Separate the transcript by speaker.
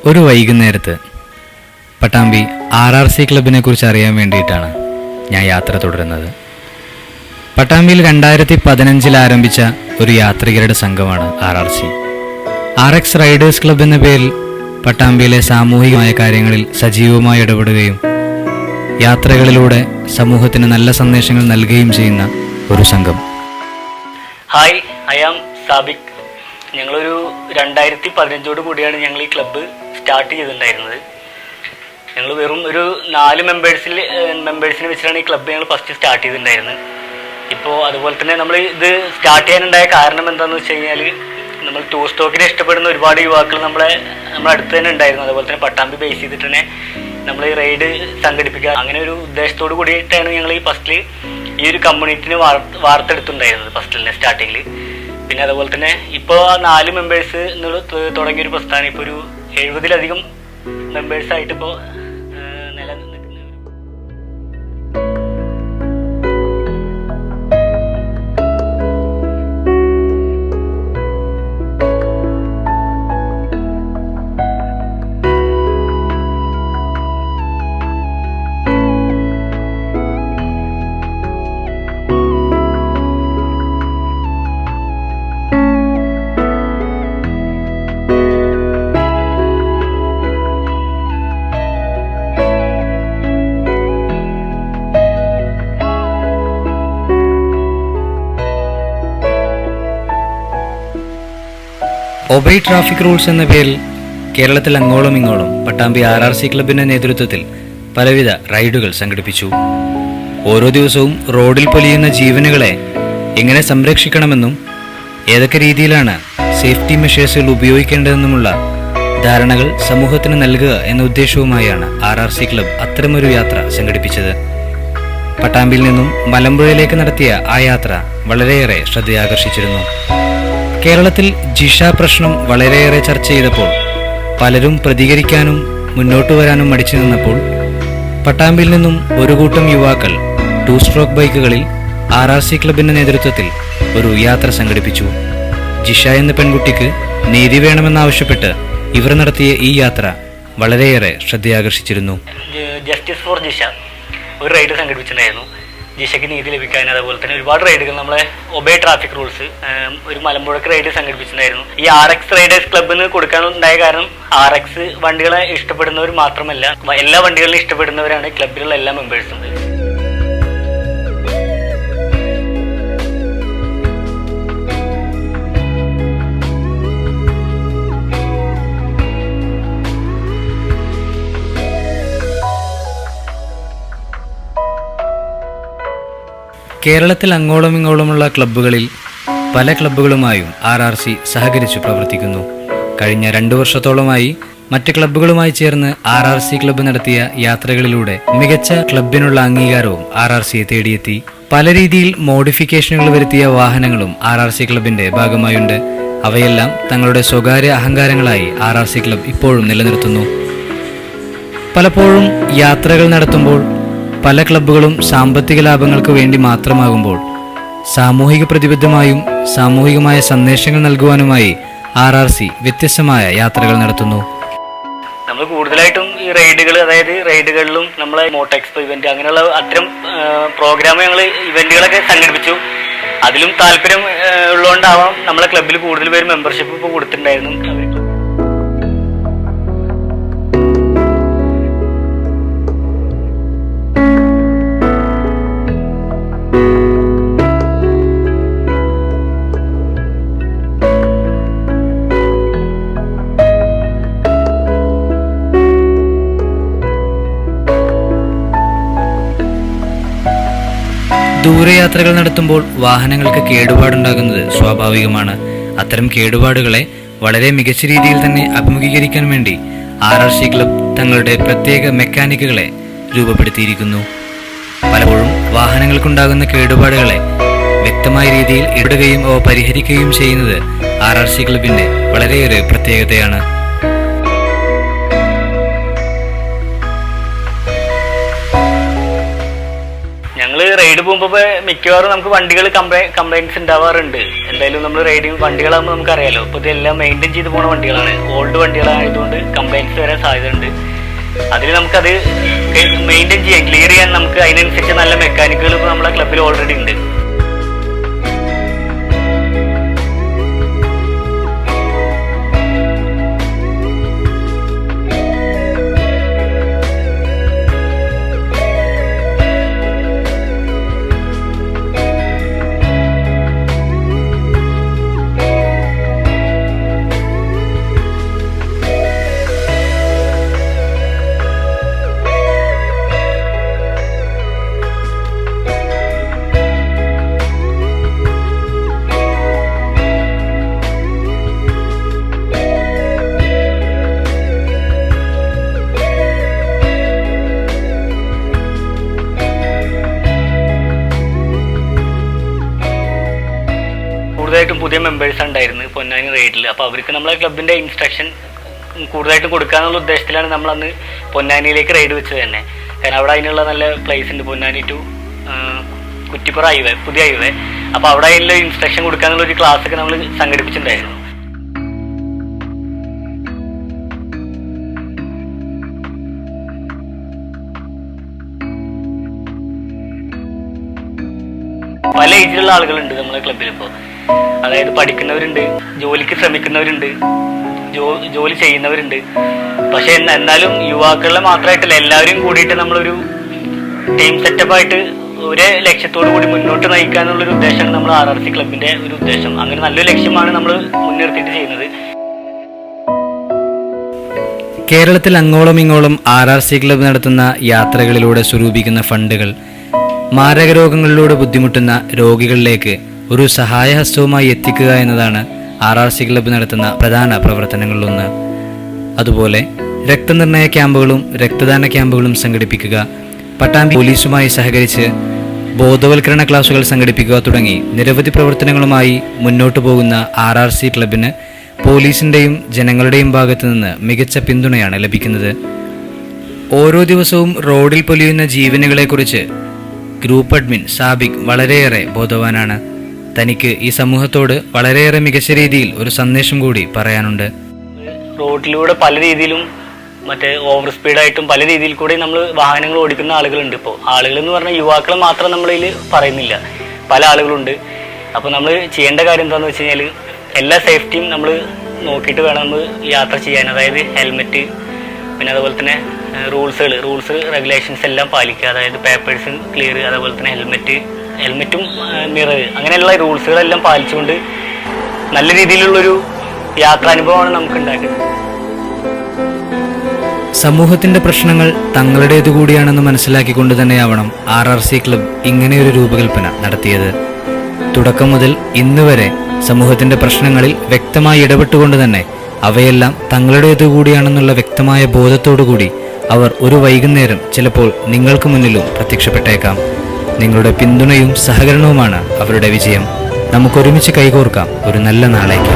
Speaker 1: ഒരു വൈകുന്നേരത്ത് പട്ടാമ്പി RRC ക്ലബിനെ കുറിച്ച് അറിയാൻ വേണ്ടിയിട്ടാണ് ഞാൻ യാത്ര തുടരുന്നത്. പട്ടാമ്പിയിൽ 2015 ആരംഭിച്ച ഒരു യാത്രികരുടെ സംഘമാണ് RRC. RX റൈഡേഴ്സ് ക്ലബ് എന്ന പേരിൽ പട്ടാമ്പിയിലെ സാമൂഹികമായ കാര്യങ്ങളിൽ സജീവമായി ഇടപെടുകയും യാത്രകളിലൂടെ സമൂഹത്തിന് നല്ല സന്ദേശങ്ങൾ നൽകുകയും ചെയ്യുന്ന ഒരു സംഘം.
Speaker 2: Hi, I am Sabik. ഞങ്ങളൊരു 2015 കൂടിയാണ് ഞങ്ങൾ ഈ ക്ലബ്ബ് സ്റ്റാർട്ട് ചെയ്തിട്ടുണ്ടായിരുന്നത്. ഞങ്ങൾ വെറും ഒരു 4 മെമ്പേഴ്സിനെ വെച്ചിട്ടാണ് ഈ ക്ലബ്ബ് ഞങ്ങൾ ഫസ്റ്റ് സ്റ്റാർട്ട് ചെയ്തിട്ടുണ്ടായിരുന്നത്. ഇപ്പോൾ അതുപോലെ തന്നെ നമ്മൾ ഇത് സ്റ്റാർട്ട് ചെയ്യാനുണ്ടായ കാരണം എന്താണെന്ന് വെച്ച് കഴിഞ്ഞാൽ, നമ്മൾ ടൂർ സ്റ്റോക്കിനെ ഇഷ്ടപ്പെടുന്ന ഒരുപാട് യുവാക്കൾ നമ്മുടെ അടുത്ത് തന്നെ ഉണ്ടായിരുന്നു. അതുപോലെ തന്നെ പട്ടാമ്പി ബേസ് ചെയ്തിട്ട് തന്നെ നമ്മൾ ഈ റൈഡ് സംഘടിപ്പിക്കുക, അങ്ങനെ ഒരു ഉദ്ദേശത്തോട് കൂടിയിട്ടാണ് ഞങ്ങൾ ഈ ഫസ്റ്റിൽ ഈ ഒരു കമ്മ്യൂണിറ്റിനെ വാർത്തെടുത്തിട്ടുണ്ടായിരുന്നത് ഫസ്റ്റിൽ തന്നെ സ്റ്റാർട്ടിങ്ങിൽ. പിന്നെ അതുപോലെ തന്നെ ഇപ്പോൾ 4 മെമ്പേഴ്സ് തുടങ്ങിയൊരു പ്രസ്ഥാനം ഇപ്പോൾ ഒരു 70-ലധികം മെമ്പേഴ്സായിട്ട് ഇപ്പോൾ നിലനിൽക്കുന്ന.
Speaker 1: ഒബൈ ട്രാഫിക് റൂൾസ് എന്ന പേരിൽ കേരളത്തിൽ അങ്ങോളം ഇങ്ങോളം പട്ടാമ്പി RRC ക്ലബിന്റെ നേതൃത്വത്തിൽ പലവിധ റൈഡുകൾ സംഘടിപ്പിച്ചു. ഓരോ ദിവസവും റോഡിൽ പൊലിയുന്ന ജീവനുകളെ എങ്ങനെ സംരക്ഷിക്കണമെന്നും ഏതൊക്കെ രീതിയിലാണ് സേഫ്റ്റി മെഷേഴ്സുകൾ ഉപയോഗിക്കേണ്ടതെന്നുമുള്ള ധാരണകൾ സമൂഹത്തിന് നൽകുക എന്ന ഉദ്ദേശവുമായാണ് RRC ക്ലബ് അത്തരമൊരു യാത്ര സംഘടിപ്പിച്ചത്. പട്ടാമ്പിയിൽ നിന്നും മലമ്പുഴയിലേക്ക് നടത്തിയ ആ യാത്ര വളരെയേറെ ശ്രദ്ധയാകർഷിച്ചിരുന്നു. കേരളത്തിൽ ജിഷ പ്രശ്നം വളരെയേറെ ചർച്ച ചെയ്തപ്പോൾ പലരും പ്രതികരിക്കാനും മുന്നോട്ട് വരാനും മടിച്ചു നിന്നപ്പോൾ പട്ടാമ്പിയിൽ നിന്നും ഒരു കൂട്ടം യുവാക്കൾ 2 സ്ട്രോക്ക് ബൈക്കുകളിൽ RRC ക്ലബിന്റെ നേതൃത്വത്തിൽ ഒരു യാത്ര സംഘടിപ്പിച്ചു. ജിഷ എന്ന പെൺകുട്ടിക്ക് നീതി വേണമെന്നാവശ്യപ്പെട്ട് ഇവർ നടത്തിയ ഈ യാത്ര വളരെയേറെ ശ്രദ്ധയാകർഷിച്ചിരുന്നു.
Speaker 2: ജസ്റ്റിസ് ഫോർ ജിഷ ഒരു റൈഡ് സംഘടിപ്പിച്ചിട്ടുണ്ടായിരുന്നു. ജിഷയ്ക്ക് നീതി ലഭിക്കാൻ. അതുപോലെ തന്നെ ഒരുപാട് റൈഡുകൾ നമ്മളെ ഒബേ ട്രാഫിക് റൂൾസ് ഒരു മലമ്പുഴക്ക് റൈഡ് സംഘടിപ്പിച്ചിട്ടുണ്ടായിരുന്നു. ഈ RX റൈഡേഴ്സ് ക്ലബിന് കൊടുക്കാനുണ്ടായ കാരണം RX വണ്ടികളെ ഇഷ്ടപ്പെടുന്നവർ മാത്രമല്ല, എല്ലാ വണ്ടികളും ഇഷ്ടപ്പെടുന്നവരാണ് ക്ലബിലുള്ള എല്ലാ മെമ്പേഴ്സും.
Speaker 1: കേരളത്തിൽ അങ്ങോളം ഇങ്ങോളമുള്ള ക്ലബ്ബുകളിൽ പല ക്ലബ്ബുകളുമായും RRC സഹകരിച്ചു പ്രവർത്തിക്കുന്നു. കഴിഞ്ഞ 2 വർഷത്തോളമായി മറ്റ് ക്ലബ്ബുകളുമായി ചേർന്ന് RRC ക്ലബ്ബ് നടത്തിയ യാത്രകളിലൂടെ മികച്ച ക്ലബിനുള്ള അംഗീകാരവും RRCയെ തേടിയെത്തി. പല രീതിയിൽ മോഡിഫിക്കേഷനുകൾ വരുത്തിയ വാഹനങ്ങളും RRC ക്ലബിന്റെ ഭാഗമായുണ്ട്. അവയെല്ലാം തങ്ങളുടെ സ്വകാര്യ അഹങ്കാരങ്ങളായി RRC ക്ലബ് ഇപ്പോഴും നിലനിർത്തുന്നു. പലപ്പോഴും യാത്രകൾ നടത്തുമ്പോൾ പല ക്ലബ്ബുകളും സാമ്പത്തിക ലാഭങ്ങൾക്ക് വേണ്ടി മാത്രമാകുമ്പോൾ സാമൂഹിക പ്രതിബദ്ധമായും സാമൂഹികമായ സന്ദേശങ്ങൾ നൽകുവാനുമായി RRC വ്യത്യസ്തമായ യാത്രകൾ നടത്തുന്നു.
Speaker 2: നമ്മൾ കൂടുതലായിട്ടും ഈ അതായത് റൈഡുകളിലും നമ്മളെ മോട്ടോഎക്സ്പോ ഇവന്റ് അങ്ങനെയുള്ള അത്തരം പ്രോഗ്രാം ഞങ്ങൾ ഇവന്റുകളൊക്കെ സംഘടിപ്പിച്ചു. അതിലും താല്പര്യം ഉള്ളതുകൊണ്ടാവാം നമ്മളെ ക്ലബ്ബിൽ കൂടുതൽ പേര് മെമ്പർഷിപ്പ് ഇപ്പോൾ കൊടുത്തിട്ടുണ്ടായിരുന്നു.
Speaker 1: ദൂരയാത്രകൾ നടത്തുമ്പോൾ വാഹനങ്ങൾക്ക് കേടുപാടുണ്ടാകുന്നത് സ്വാഭാവികമാണ്. അത്തരം കേടുപാടുകളെ വളരെ മികച്ച രീതിയിൽ തന്നെ അഭിമുഖീകരിക്കാൻ വേണ്ടി RRC ക്ലബ് തങ്ങളുടെ പ്രത്യേക മെക്കാനിക്കുകളെ രൂപപ്പെടുത്തിയിരിക്കുന്നു. പലപ്പോഴും വാഹനങ്ങൾക്കുണ്ടാകുന്ന കേടുപാടുകളെ വ്യക്തമായ രീതിയിൽ ഇടുകയും അവ പരിഹരിക്കുകയും ചെയ്യുന്നത് RRC ക്ലബിന്റെ വളരെയേറെ പ്രത്യേകതയാണ്.
Speaker 2: ഞങ്ങൾ റൈഡ് പോകുമ്പോൾ മിക്കവാറും നമുക്ക് വണ്ടികൾ കംപ്ലൈൻറ്റ്സ് ഉണ്ടാവാറുണ്ട്. എന്തായാലും നമ്മൾ റൈഡിങ് വണ്ടികളാകുമ്പോൾ നമുക്കറിയാലോ, ഇപ്പോൾ ഇതെല്ലാം മെയിൻറ്റെയിൻ ചെയ്ത് പോകുന്ന വണ്ടികളാണ്. ഓൾഡ് വണ്ടികളായതുകൊണ്ട് കംപ്ലൈൻറ്റ്സ് വരാൻ സാധ്യതയുണ്ട്. അതിൽ നമുക്കത് മെയിൻറ്റെയിൻ ചെയ്യാൻ, ക്ലിയർ ചെയ്യാൻ നമുക്ക് അതിനനുസരിച്ച് നല്ല മെക്കാനിക്കുകൾ ഇപ്പോൾ നമ്മളെ ക്ലബ്ബിൽ ഓൾറെഡി ഉണ്ട്. കൂടുതലായിട്ടും പുതിയ മെമ്പേഴ്സ് ഉണ്ടായിരുന്നു പൊന്നാനി റൈഡിൽ. അപ്പോൾ അവർക്ക് നമ്മളെ ക്ലബിൻ്റെ ഇൻസ്ട്രക്ഷൻ കൂടുതലായിട്ടും കൊടുക്കാന്നുള്ള ഉദ്ദേശത്തിലാണ് നമ്മളന്ന് പൊന്നാനിയിലേക്ക് റൈഡ് വെച്ചത് തന്നെ. കാരണം അവിടെ അതിനുള്ള നല്ല പ്ലേസ് ഉണ്ട്, പൊന്നാനി ടു കുറ്റിപ്പുറ ഹൈവേ, പുതിയ ഹൈവേ. അപ്പോൾ അവിടെ അതിനുള്ള ഇൻസ്ട്രക്ഷൻ കൊടുക്കാന്നുള്ള ഒരു ക്ലാസ് ഒക്കെ നമ്മൾ സംഘടിപ്പിച്ചിട്ടുണ്ടായിരുന്നു. പല ഏജിലുള്ള ആളുകളുണ്ട് നമ്മളെ ക്ലബ്ബിൽ ഇപ്പോൾ. അതായത് പഠിക്കുന്നവരുണ്ട്, ജോലിക്ക് ശ്രമിക്കുന്നവരുണ്ട്, ജോലി ചെയ്യുന്നവരുണ്ട്. പക്ഷെ എന്നാലും യുവാക്കളെ മാത്രമായിട്ടല്ല, എല്ലാവരും കൂടിയിട്ട് നമ്മളൊരു ടീം സെറ്റപ്പായിട്ട് ഒരേ ലക്ഷ്യത്തോടു കൂടി മുന്നോട്ട് നയിക്കാനുള്ളൊരു ഉദ്ദേശമാണ് നമ്മൾ RRC ക്ലബിന്റെ ഒരു ഉദ്ദേശം. അങ്ങനെ നല്ലൊരു ലക്ഷ്യമാണ് നമ്മൾ മുൻനിർത്തിയിട്ട് ചെയ്യുന്നത്.
Speaker 1: കേരളത്തിൽ അങ്ങോളം ഇങ്ങോളം RRC ക്ലബ്ബ് നടത്തുന്ന യാത്രകളിലൂടെ സ്വരൂപിക്കുന്ന ഫണ്ടുകൾ മാരക രോഗങ്ങളിലൂടെ ബുദ്ധിമുട്ടുന്ന രോഗികളിലേക്ക് ഒരു സഹായഹസ്തവുമായി എത്തിക്കുക എന്നതാണ് RRC ക്ലബ്ബ് നടത്തുന്ന പ്രധാന പ്രവർത്തനങ്ങളിലൊന്ന്. അതുപോലെ രക്തനിർണയ ക്യാമ്പുകളും രക്തദാന ക്യാമ്പുകളും സംഘടിപ്പിക്കുക, പട്ടാമ്പി പോലീസുമായി സഹകരിച്ച് ബോധവൽക്കരണ ക്ലാസുകൾ സംഘടിപ്പിക്കുക തുടങ്ങി നിരവധി പ്രവർത്തനങ്ങളുമായി മുന്നോട്ടു പോകുന്ന RRC ക്ലബ്ബിന് പോലീസിൻ്റെയും ജനങ്ങളുടെയും ഭാഗത്തു നിന്ന് മികച്ച പിന്തുണയാണ് ലഭിക്കുന്നത്. ഓരോ ദിവസവും റോഡിൽ പൊലിയുന്ന ജീവനുകളെക്കുറിച്ച് ഗ്രൂപ്പ് അഡ്മിൻ സാബിക് വളരെയേറെ ബോധവാനാണ്. തനിക്ക് ഈ സമൂഹത്തോട് വളരെയേറെ മികച്ച രീതിയിൽ ഒരു സന്ദേശം കൂടി പറയാനുണ്ട്.
Speaker 2: റോഡിലൂടെ പല രീതിയിലും മറ്റേ ഓവർ സ്പീഡായിട്ടും പല രീതിയിൽ കൂടി നമ്മൾ വാഹനങ്ങൾ ഓടിക്കുന്ന ആളുകളുണ്ട്. ഇപ്പോൾ ആളുകൾ എന്ന് പറഞ്ഞാൽ യുവാക്കളെ മാത്രം നമ്മളിൽ പറയുന്നില്ല, പല ആളുകളുണ്ട്. അപ്പോൾ നമ്മൾ ചെയ്യേണ്ട കാര്യം എന്താണെന്ന് വെച്ച് കഴിഞ്ഞാൽ എല്ലാ സേഫ്റ്റിയും നമ്മൾ നോക്കിയിട്ട് വേണം നമ്മൾ യാത്ര ചെയ്യാൻ. അതായത് ഹെൽമെറ്റ്, പിന്നെ അതുപോലെ തന്നെ റൂൾസ് റെഗുലേഷൻസ് എല്ലാം പാലിക്കുക. അതായത് പേപ്പേഴ്സ് ക്ലിയർ, അതുപോലെ തന്നെ ഹെൽമെറ്റും മിറർ, അങ്ങനെയുള്ള റൂൾസുകളെല്ലാം പാലിച്ചുകൊണ്ട് നല്ല രീതിയിലുള്ളൊരു യാത്രാനുഭവമാണ് നമുക്ക് ഉണ്ടാക്കുന്നത്.
Speaker 1: സമൂഹത്തിന്റെ പ്രശ്നങ്ങൾ തങ്ങളുടേതു കൂടിയാണെന്ന് മനസ്സിലാക്കിക്കൊണ്ട് തന്നെയാവണം RRC ക്ലബ്ബ് ഇങ്ങനെയൊരു രൂപകൽപ്പന നടത്തിയത്. തുടക്കം മുതൽ ഇന്ന് വരെ സമൂഹത്തിന്റെ പ്രശ്നങ്ങളിൽ വ്യക്തമായി ഇടപെട്ടുകൊണ്ട് തന്നെ അവയെല്ലാം തങ്ങളുടേതു കൂടിയാണെന്നുള്ള വ്യക്തമായ ബോധത്തോടുകൂടി അവർ ഒരു വൈകുന്നേരം ചിലപ്പോൾ നിങ്ങൾക്ക് മുന്നിലും പ്രത്യക്ഷപ്പെട്ടേക്കാം. നിങ്ങളുടെ പിന്തുണയും സഹകരണവുമാണ് അവരുടെ വിജയം. നമുക്കൊരുമിച്ച് കൈകോർക്കാം ഒരു നല്ല നാളേക്ക്.